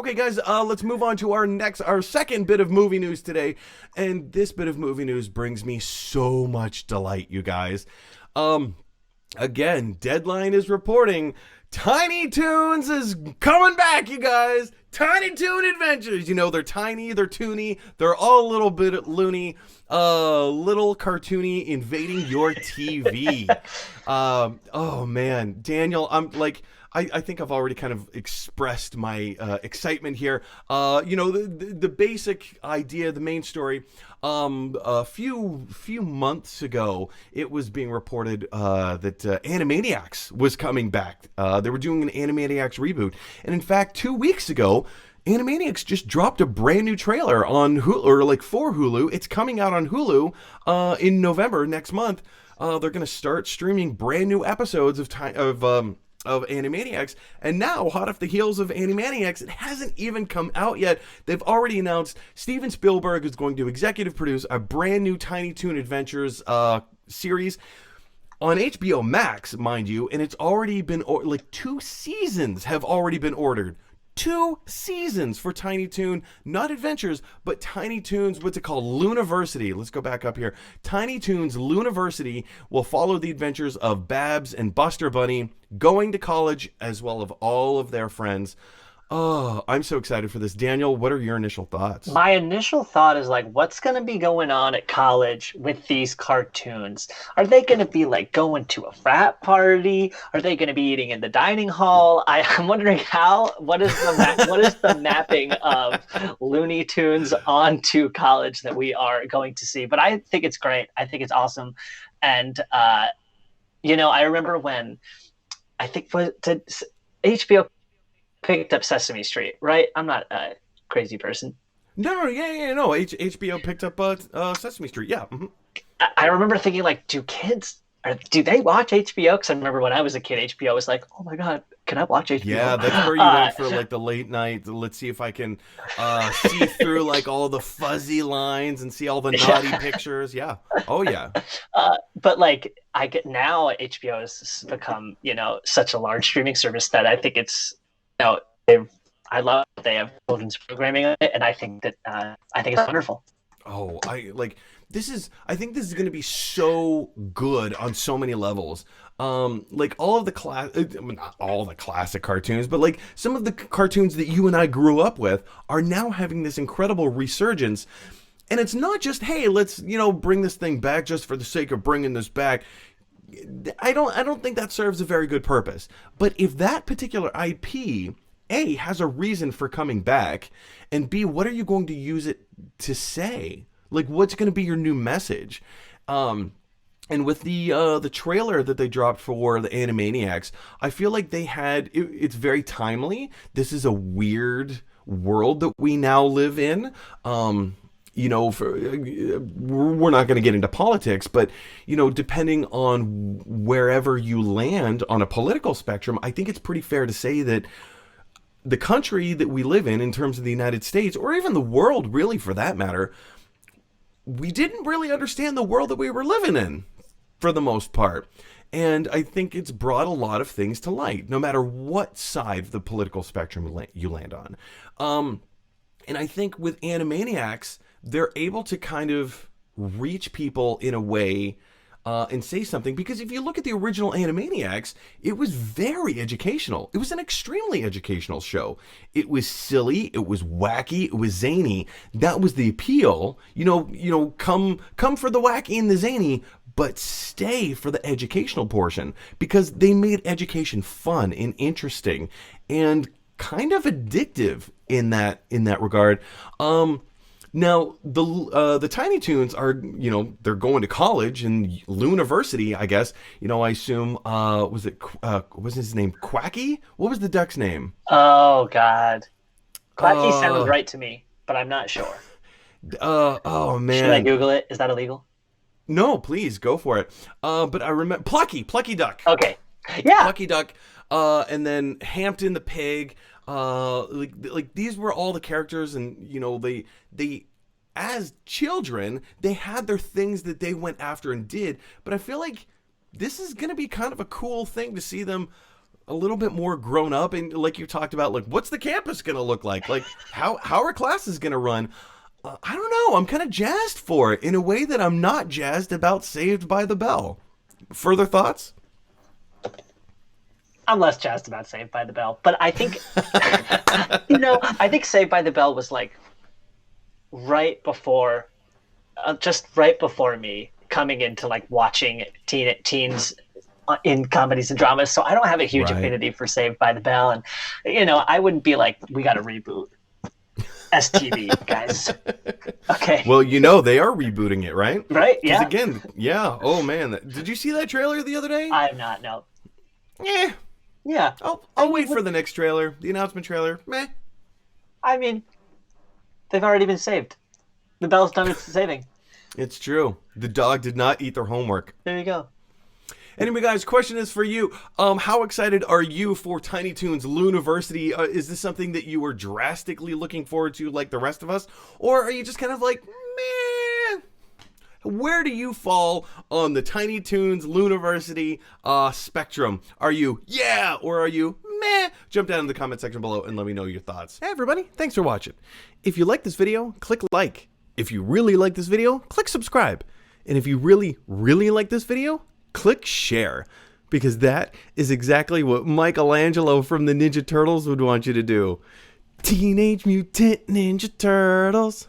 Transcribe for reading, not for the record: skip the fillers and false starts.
Okay, guys, let's move on to our second bit of movie news today. And this bit of movie news brings me so much delight, you guys. Um, Again, Deadline is reporting Tiny Toons is coming back, you guys. Tiny Toon Adventures. You know, they're tiny, they're toony, they're all a little bit loony, little cartoony, invading your TV. Oh man, Daniel, I think I've already kind of expressed my excitement here. The basic idea, the main story. A few months ago, it was being reported that Animaniacs was coming back. They were doing an Animaniacs reboot, and in fact, 2 weeks ago, Animaniacs just dropped a brand new trailer on Hulu, or like for Hulu. It's coming out on Hulu in November next month. They're going to start streaming brand new episodes of Animaniacs, and now, hot off the heels of Animaniacs, it hasn't even come out yet. They've already announced Steven Spielberg is going to executive produce a brand new Tiny Toon Adventures series on HBO Max, mind you, and it's already been, like, 2 seasons have already been ordered. 2 seasons for Tiny Toon, not Adventures, but Tiny Toons, what's it called? Looniversity. Let's go back up here. Tiny Toons Looniversity will follow the adventures of Babs and Buster Bunny going to college, as well as all of their friends. Oh, I'm so excited for this. Daniel, what are your initial thoughts? My initial thought is like, what's going to be going on at college with these cartoons? Are they going to be like going to a frat party? Are they going to be eating in the dining hall? I'm wondering what is the mapping of Looney Tunes onto college that we are going to see? But I think it's great. I think it's awesome. And I remember when I think HBO picked up Sesame Street, right? I'm not a crazy person. No, yeah, no. HBO picked up Sesame Street. Yeah. Mm-hmm. I remember thinking, like, do they watch HBO? Because I remember when I was a kid, HBO was like, oh my God, can I watch HBO? Yeah, that's where you went for like the late night. Let's see if I can see through like all the fuzzy lines and see all the naughty pictures. Yeah. Oh yeah. But like, I get now HBO has become, such a large streaming service that I think it's, I love that they have children's programming on it, and I think it's wonderful. Oh, I think this is going to be so good on so many levels. Like all of not all the classic cartoons, but like some of the cartoons that you and I grew up with are now having this incredible resurgence. And it's not just, hey, let's, bring this thing back just for the sake of bringing this back. I don't think that serves a very good purpose. But if that particular IP, A, has a reason for coming back, and B, what are you going to use it to say? Like, what's going to be your new message? And with the trailer that they dropped for the Animaniacs, I feel like it's very timely. This is a weird world that we now live in. We're not going to get into politics, but depending on wherever you land on a political spectrum, I think it's pretty fair to say that the country that we live in terms of the United States, or even the world, really, for that matter, we didn't really understand the world that we were living in for the most part. And I think it's brought a lot of things to light, no matter what side of the political spectrum you land on. And I think with Animaniacs, they're able to kind of reach people in a way and say something. Because if you look at the original Animaniacs, it was very educational. It was an extremely educational show. It was silly. It was wacky. It was zany. That was the appeal. Come for the wacky and the zany, but stay for the educational portion, because they made education fun and interesting and kind of addictive in that regard. Now the Tiny Toons are, they're going to college and Looniversity, I guess. I assume was his name Quacky? What was the duck's name? Oh God, Quacky sounds right to me, but I'm not sure. Oh man, should I Google it? Is that illegal? No, please go for it. But I remember Plucky Duck. Okay, yeah, Plucky Duck. And then Hampton the pig. Like these were all the characters, and they as children they had their things that they went after and did. But I feel like this is gonna be kind of a cool thing to see them a little bit more grown up, and like you talked about, like what's the campus gonna look like? Like how are classes gonna run? I don't know. I'm kind of jazzed for it in a way that I'm not jazzed about Saved by the Bell. Further thoughts? I'm less jazzed about Saved by the Bell, but I think, I think Saved by the Bell was like right before, just right before me coming into like watching teens in comedies and dramas. So I don't have a huge Right. affinity for Saved by the Bell, and I wouldn't be like, we got to reboot STV, guys. Okay. Well, they are rebooting it, right? Right? Yeah. Again, yeah. Oh man, did you see that trailer the other day? I have not. No. Eh. Yeah. I'll wait for the next trailer, the announcement trailer. Meh. I mean, they've already been saved. The Bell's done its saving. It's true. The dog did not eat their homework. There you go. Anyway, guys, question is for you. How excited are you for Tiny Toons Looniversity? Is this something that you are drastically looking forward to like the rest of us? Or are you just kind of like, meh? Where do you fall on the Tiny Toons Looniversity spectrum? Are you yeah or are you meh? Jump down in the comment section below and let me know your thoughts. Hey everybody, thanks for watching. If you like this video, click like. If you really like this video, click subscribe. And if you really, really like this video, click share. Because that is exactly what Michelangelo from the Ninja Turtles would want you to do. Teenage Mutant Ninja Turtles.